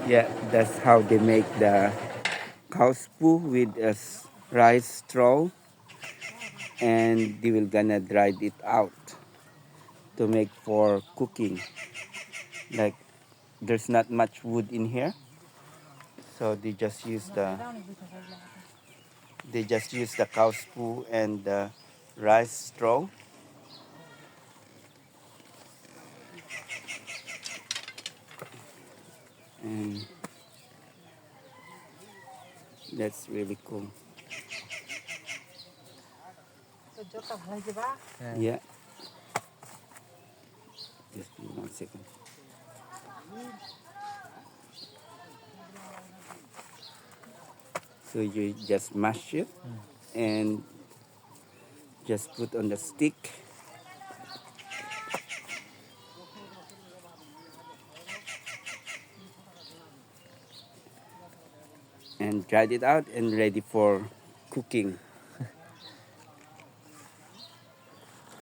Yeah, that's how they make the cow's poo with a rice straw, and they will gonna dry it out to make for cooking. Like there's not much wood in here, so they just use the cow's poo and the rice straw, and that's really cool. Yeah, just give me 1 second. So you just mash it and just put on the stick and dried it out and ready for cooking.